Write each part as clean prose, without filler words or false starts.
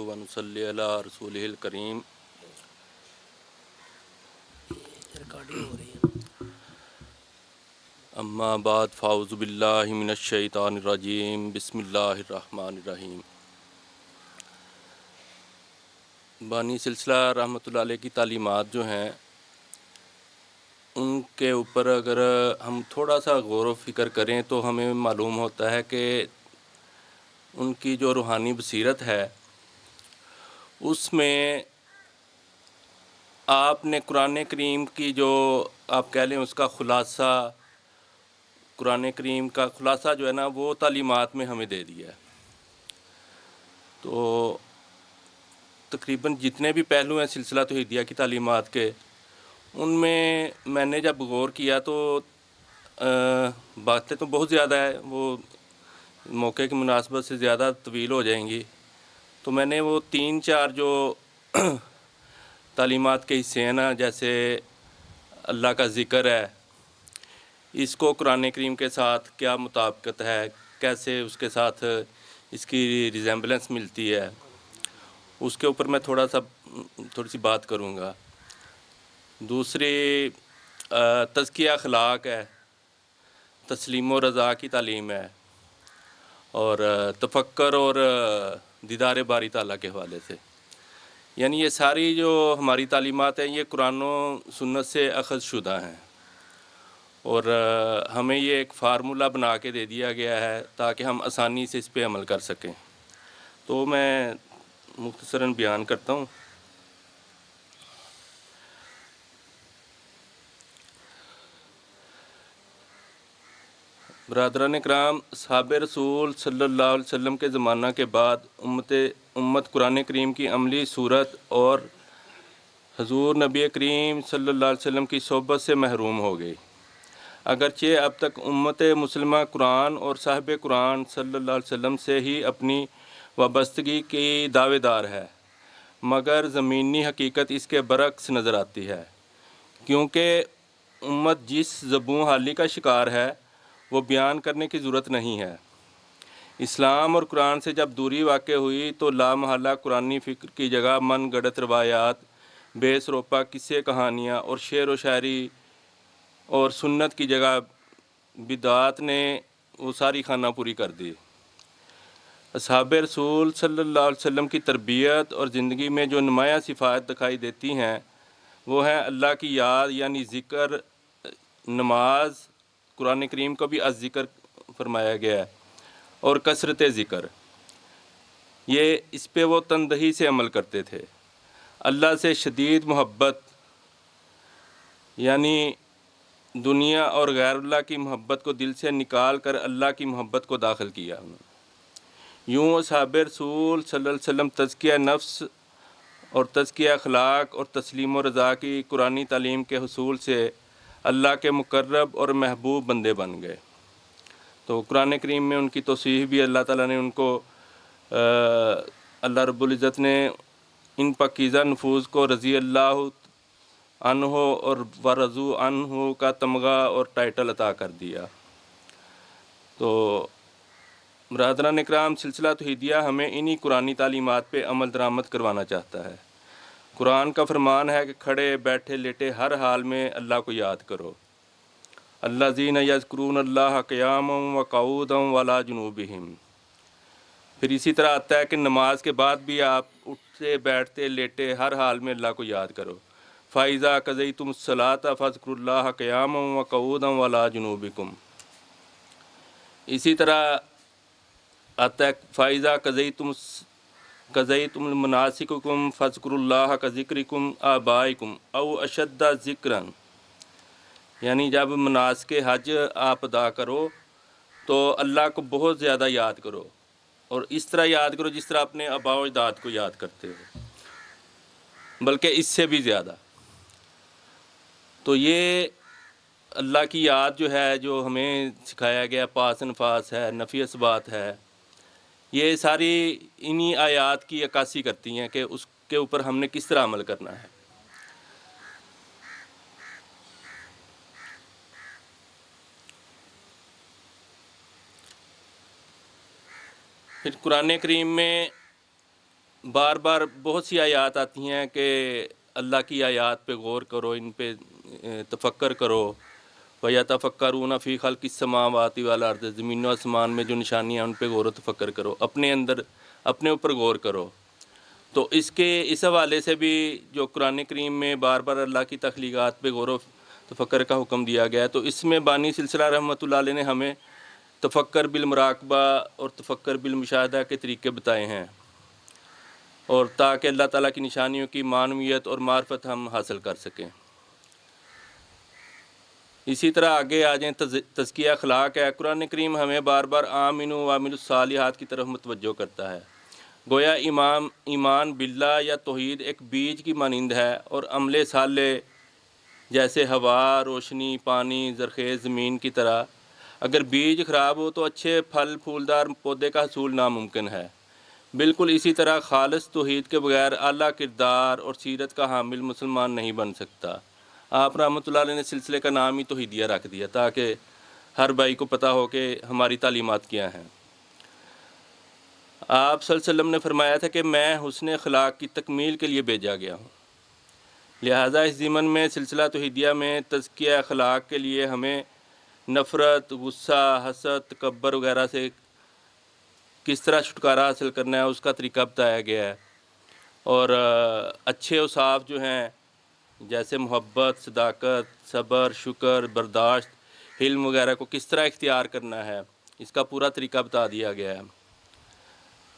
ونصلی علی رسولہ الکریم ریکارڈنگ ہو رہی ہے اما بعد فاعوذ باللہ من الشیطان الرجیم بسم اللہ الرحمن الرحیم۔ بانی سلسلہ رحمۃ اللہ علیہ کی تعلیمات جو ہیں ان کے اوپر اگر ہم تھوڑا سا غور و فکر کریں تو ہمیں معلوم ہوتا ہے کہ ان کی جو روحانی بصیرت ہے اس میں آپ نے قرآن کریم کی جو آپ کہہ لیں اس کا خلاصہ، قرآن کریم کا خلاصہ جو ہے نا وہ تعلیمات میں ہمیں دے دیا ہے۔ تو تقریباً جتنے بھی پہلو ہیں سلسلہ توحیدیہ کی تعلیمات کے، ان میں نے جب غور کیا تو باتیں تو بہت زیادہ ہے، وہ موقع کی مناسبت سے زیادہ طویل ہو جائیں گی، تو میں نے وہ 3-4 جو تعلیمات کے حصے ہیں نا، جیسے اللہ کا ذکر ہے، اس کو قرآن کریم کے ساتھ کیا مطابقت ہے، کیسے اس کے ساتھ اس کی ریزیمبلنس ملتی ہے، اس کے اوپر میں تھوڑی سی بات کروں گا۔ دوسری تزکیہ اخلاق ہے، تسلیم و رضا کی تعلیم ہے، اور تفکر اور دیدار باری تعالیٰ کے حوالے سے، یعنی یہ ساری جو ہماری تعلیمات ہیں یہ قرآن و سنت سے اخذ شدہ ہیں، اور ہمیں یہ ایک فارمولہ بنا کے دے دیا گیا ہے تاکہ ہم آسانی سے اس پہ عمل کر سکیں۔ تو میں مختصراً بیان کرتا ہوں۔ برادران اکرام، اصحاب رسول صلی اللہ علیہ وسلم کے زمانہ کے بعد امت قرآن کریم کی عملی صورت اور حضور نبی کریم صلی اللہ علیہ وسلم کی صحبت سے محروم ہو گئی۔ اگرچہ اب تک امت مسلمہ قرآن اور صاحب قرآن صلی اللہ علیہ وسلم سے ہی اپنی وابستگی کی دعوے دار ہے، مگر زمینی حقیقت اس کے برعکس نظر آتی ہے، کیونکہ امت جس زبوں حالی کا شکار ہے وہ بیان کرنے کی ضرورت نہیں ہے۔ اسلام اور قرآن سے جب دوری واقع ہوئی تو لامحالہ قرآنی فکر کی جگہ من گڑت روایات، بے سروپا قصے کہانیاں اور شعر و شاعری اور سنت کی جگہ بدعات نے وہ ساری خانہ پوری کر دی۔ اصحاب رسول صلی اللہ علیہ وسلم کی تربیت اور زندگی میں جو نمایاں صفات دکھائی دیتی ہیں وہ ہیں اللہ کی یاد یعنی ذکر، نماز، قرآن کریم کو بھی از ذکر فرمایا گیا ہے، اور کثرت ذکر، یہ اس پہ وہ تندہی سے عمل کرتے تھے۔ اللہ سے شدید محبت، یعنی دنیا اور غیر اللہ کی محبت کو دل سے نکال کر اللہ کی محبت کو داخل کیا انہوں نے۔ یوں اصحاب رسول صلی اللہ علیہ وسلم تزکیہ نفس اور تزکیہ اخلاق اور تسلیم و رضا کی قرآنی تعلیم کے حصول سے اللہ کے مقرب اور محبوب بندے بن گئے۔ تو قرآن کریم میں ان کی توصیف بھی اللہ تعالیٰ نے ان کو اللہ رب العزت نے ان پاکیزہ نفوذ کو رضی اللہ عنہ اور ورضوا عنہ کا تمغہ اور ٹائٹل عطا کر دیا۔ تو برادران اکرام، سلسلہ توحیدیہ ہمیں انہی قرآنی تعلیمات پہ عمل درآمد کروانا چاہتا ہے۔ قرآن کا فرمان ہے کہ کھڑے بیٹھے لیٹے ہر حال میں اللہ کو یاد کرو۔ الذین یذکرون اللہ قیاما وقعودا وعلی جنوبہم۔ پھر اسی طرح آتا ہے کہ نماز کے بعد بھی آپ اٹھتے بیٹھتے لیٹے ہر حال میں اللہ کو یاد کرو۔ فَإِذَا قَضَيْتُمُ الصَّلَاةَ فَاذْكُرُوا اللَّهَ قِيَامًا وَقُعُودًا وَعَلَىٰ جُنُوبِكُمْ۔ اسی طرح آتا ہے فَإِذَا قَضَيْتُمْ مَنَاسِكَكُمْ فَاذْكُرُوا اللَّهَ كَذِكْرِكُمْ آبَائِكُمْ أَوْ أَشَدَّ ذِكْرًا، یعنی جب مناسک حج آپ ادا کرو تو اللہ کو بہت زیادہ یاد کرو، اور اس طرح یاد کرو جس طرح اپنے آباء و اجداد کو یاد کرتے ہو، بلکہ اس سے بھی زیادہ۔ تو یہ اللہ کی یاد جو ہے، جو ہمیں سکھایا گیا، پاس انفاس ہے، نفی اثبات ہے، یہ ساری انہی آیات کی عکاسی کرتی ہیں کہ اس کے اوپر ہم نے کس طرح عمل کرنا ہے۔ پھر قرآن کریم میں بار بار بہت سی آیات آتی ہیں کہ اللہ کی آیات پہ غور کرو، ان پہ تفکر کرو، وَيَتَفَكَّرُونَ فِي خَلْقِ السَّمَاوَاتِ وَالْأَرْضِ، زمین و آسمان میں جو نشانیاں ہیں ان پہ غور و تفکر کرو، اپنے اندر اپنے اوپر غور کرو۔ تو اس حوالے سے بھی جو قرآن کریم میں بار بار اللہ کی تخلیقات پہ غور و تفکر کا حکم دیا گیا ہے، تو اس میں بانی سلسلہ رحمۃ اللہ علیہ نے ہمیں تفکر بالمراقبہ اور تفکر بالمشاہدہ کے طریقے بتائے ہیں، اور تاکہ اللہ تعالیٰ کی نشانیوں کی معنویت اور معرفت ہم حاصل کر سکیں۔ اسی طرح آگے آ جائیں، تزکیہ اخلاق ہے۔ قرآن کریم ہمیں بار بار آمنوا وعملوا الصالحات کی طرف متوجہ کرتا ہے۔ گویا ایمان باللہ یا توحید ایک بیج کی مانند ہے، اور عمل صالح جیسے ہوا، روشنی، پانی، زرخیز زمین کی طرح، اگر بیج خراب ہو تو اچھے پھل پھولدار پودے کا حصول ناممکن ہے۔ بالکل اسی طرح خالص توحید کے بغیر اعلیٰ کردار اور سیرت کا حامل مسلمان نہیں بن سکتا۔ آپ رحمۃ اللہ علیہ نے سلسلے کا نام ہی توحیدیہ رکھ دیا تاکہ ہر بھائی کو پتہ ہو کہ ہماری تعلیمات کیا ہیں۔ آپ صلی اللہ علیہ وسلم نے فرمایا تھا کہ میں حسن اخلاق کی تکمیل کے لیے بھیجا گیا ہوں، لہٰذا اس ضمن میں سلسلہ توحیدیہ میں تزکیہ اخلاق کے لیے ہمیں نفرت، غصہ، حسد، تکبر وغیرہ سے کس طرح چھٹکارا حاصل کرنا ہے اس کا طریقہ بتایا گیا ہے، اور اچھے اوصاف جو ہیں جیسے محبت، صداقت، صبر، شکر، برداشت، حلم وغیرہ کو کس طرح اختیار کرنا ہے، اس کا پورا طریقہ بتا دیا گیا ہے۔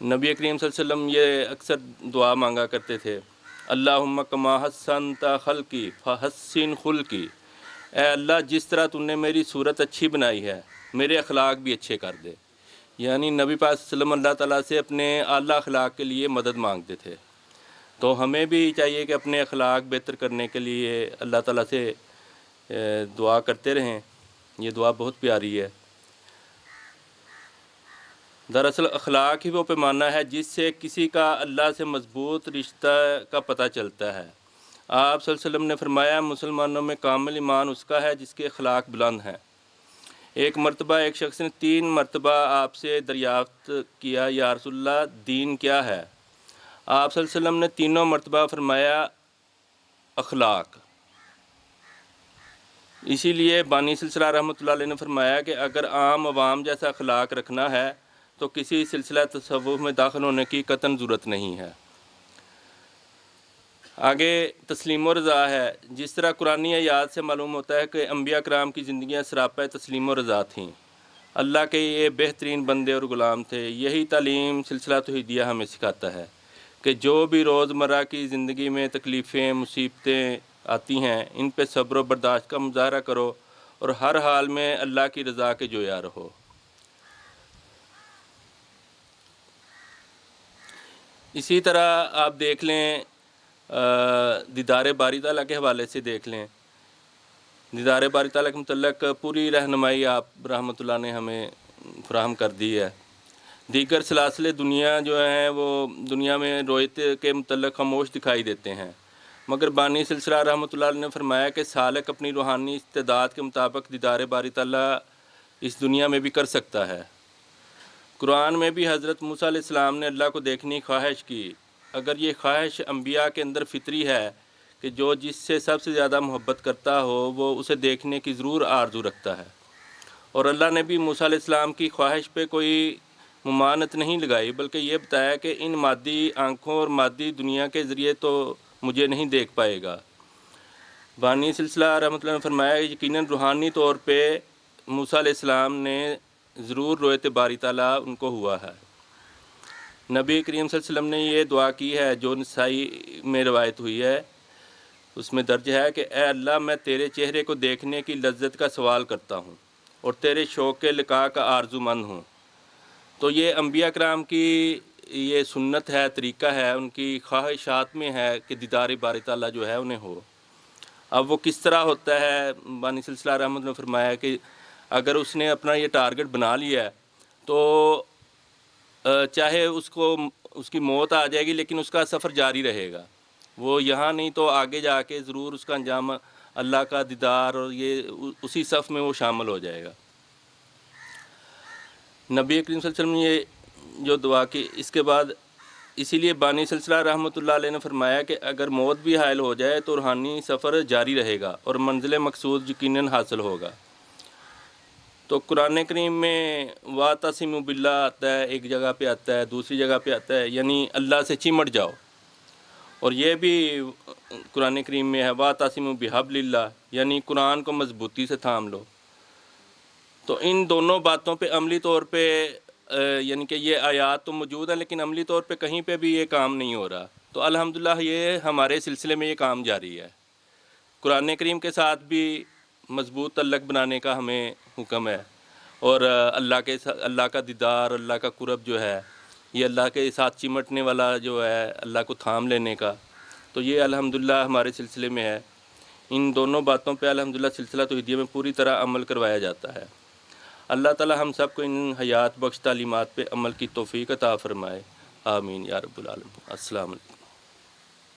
نبی کریم صلی اللہ علیہ وسلم یہ اکثر دعا مانگا کرتے تھے، اللہم کما حسنت خلقی فحسن خلقی، اے اللہ جس طرح تم نے میری صورت اچھی بنائی ہے میرے اخلاق بھی اچھے کر دے۔ یعنی نبی پاک صلی اللہ علیہ وسلم اللہ تعالیٰ سے اپنے اعلیٰ اخلاق کے لیے مدد مانگتے تھے، تو ہمیں بھی چاہیے کہ اپنے اخلاق بہتر کرنے کے لیے اللہ تعالیٰ سے دعا کرتے رہیں۔ یہ دعا بہت پیاری ہے۔ دراصل اخلاق ہی وہ پیمانہ ہے جس سے کسی کا اللہ سے مضبوط رشتہ کا پتہ چلتا ہے۔ آپ صلی اللہ علیہ وسلم نے فرمایا، مسلمانوں میں کامل ایمان اس کا ہے جس کے اخلاق بلند ہیں۔ ایک مرتبہ ایک شخص نے 3 مرتبہ آپ سے دریافت کیا، یا رسول اللہ دین کیا ہے؟ آپ صلی اللہ علیہ وسلم نے تینوں مرتبہ فرمایا اخلاق۔ اسی لیے بانی سلسلہ رحمۃ اللہ علیہ نے فرمایا کہ اگر عام عوام جیسا اخلاق رکھنا ہے تو کسی سلسلہ تصوف میں داخل ہونے کی قطعاً ضرورت نہیں ہے۔ آگے تسلیم و رضا ہے۔ جس طرح قرآنی آیات سے معلوم ہوتا ہے کہ انبیاء کرام کی زندگیاں سراپا تسلیم و رضا تھیں، اللہ کے یہ بہترین بندے اور غلام تھے۔ یہی تعلیم سلسلہ توحیدیہ ہمیں سکھاتا ہے کہ جو بھی روزمرہ کی زندگی میں تکلیفیں، مصیبتیں آتی ہیں، ان پہ صبر و برداشت کا مظاہرہ کرو اور ہر حال میں اللہ کی رضا کے جویا رہو۔ اسی طرح آپ دیکھ لیں، دیدار باری تعالیٰ کے حوالے سے دیکھ لیں، دیدار باری تعالیٰ کے متعلق پوری رہنمائی آپ رحمۃ اللہ نے ہمیں فراہم کر دی ہے۔ دیگر سلاسل دنیا جو ہیں وہ دنیا میں رویت کے متعلق خاموش دکھائی دیتے ہیں، مگر بانی سلسلہ رحمۃ اللہ علیہ نے فرمایا کہ سالک اپنی روحانی استعداد کے مطابق دیدار باری تعالیٰ اس دنیا میں بھی کر سکتا ہے۔ قرآن میں بھی حضرت موسیٰ علیہ السلام نے اللہ کو دیکھنے کی خواہش کی۔ اگر یہ خواہش انبیاء کے اندر فطری ہے کہ جو جس سے سب سے زیادہ محبت کرتا ہو وہ اسے دیکھنے کی ضرور آرزو رکھتا ہے، اور اللہ نے بھی موسیٰ علیہ السلام کی خواہش پہ کوئی ممانعت نہیں لگائی، بلکہ یہ بتایا کہ ان مادی آنکھوں اور مادی دنیا کے ذریعے تو مجھے نہیں دیکھ پائے گا۔ بانی سلسلہ رحمۃ اللہ نے فرمایا کہ یقیناً روحانی طور پہ موسیٰ علیہ السلام نے ضرور رویت باری تعالیٰ ان کو ہوا ہے۔ نبی کریم صلی اللہ علیہ وسلم نے یہ دعا کی ہے جو نسائی میں روایت ہوئی ہے، اس میں درج ہے کہ اے اللہ میں تیرے چہرے کو دیکھنے کی لذت کا سوال کرتا ہوں اور تیرے شوق کے لقاء کا آرزو مند ہوں۔ تو یہ انبیاء کرام کی یہ سنت ہے، طریقہ ہے، ان کی خواہشات میں ہے کہ دیدار باری تعالیٰ جو ہے انہیں ہو۔ اب وہ کس طرح ہوتا ہے، بانی سلسلہ رحمۃ اللہ نے فرمایا کہ اگر اس نے اپنا یہ ٹارگٹ بنا لیا ہے تو چاہے اس کی موت آ جائے گی لیکن اس کا سفر جاری رہے گا، وہ یہاں نہیں تو آگے جا کے ضرور اس کا انجام اللہ کا دیدار، اور یہ اسی صف میں وہ شامل ہو جائے گا۔ نبی کریم صلی اللہ علیہ وسلم نے یہ جو دعا کی، اس کے بعد اسی لیے بانی سلسلہ رحمۃ اللہ علیہ نے فرمایا کہ اگر موت بھی حائل ہو جائے تو روحانی سفر جاری رہے گا اور منزل مقصود یقیناً حاصل ہوگا۔ تو قرآن کریم میں وَاعْتَصِمُوا بِاللَّهِ آتا ہے، ایک جگہ پہ آتا ہے، دوسری جگہ پہ آتا ہے یعنی اللہ سے چمٹ جاؤ، اور یہ بھی قرآن کریم میں ہے وَاعْتَصِمُوا بِحَبْلِ اللَّهِ یعنی قرآن کو مضبوطی سے تھام لو۔ تو ان دونوں باتوں پہ عملی طور پہ یعنی کہ یہ آیات تو موجود ہیں لیکن عملی طور پہ کہیں پہ بھی یہ کام نہیں ہو رہا، تو الحمدللہ یہ ہمارے سلسلے میں یہ کام جاری ہے۔ قرآن کریم کے ساتھ بھی مضبوط تعلق بنانے کا ہمیں حکم ہے، اور اللہ کا دیدار، اللہ کا قرب جو ہے، یہ اللہ کے ساتھ چمٹنے والا جو ہے، اللہ کو تھام لینے کا، تو یہ الحمدللہ ہمارے سلسلے میں ہے۔ ان دونوں باتوں پہ الحمدللہ سلسلہ توحیدیہ میں پوری طرح عمل کروایا جاتا ہے۔ اللہ تعالی ہم سب کو ان حیات بخش تعلیمات پہ عمل کی توفیق عطا فرمائے، آمین یا رب العالمین۔ السلام علیکم۔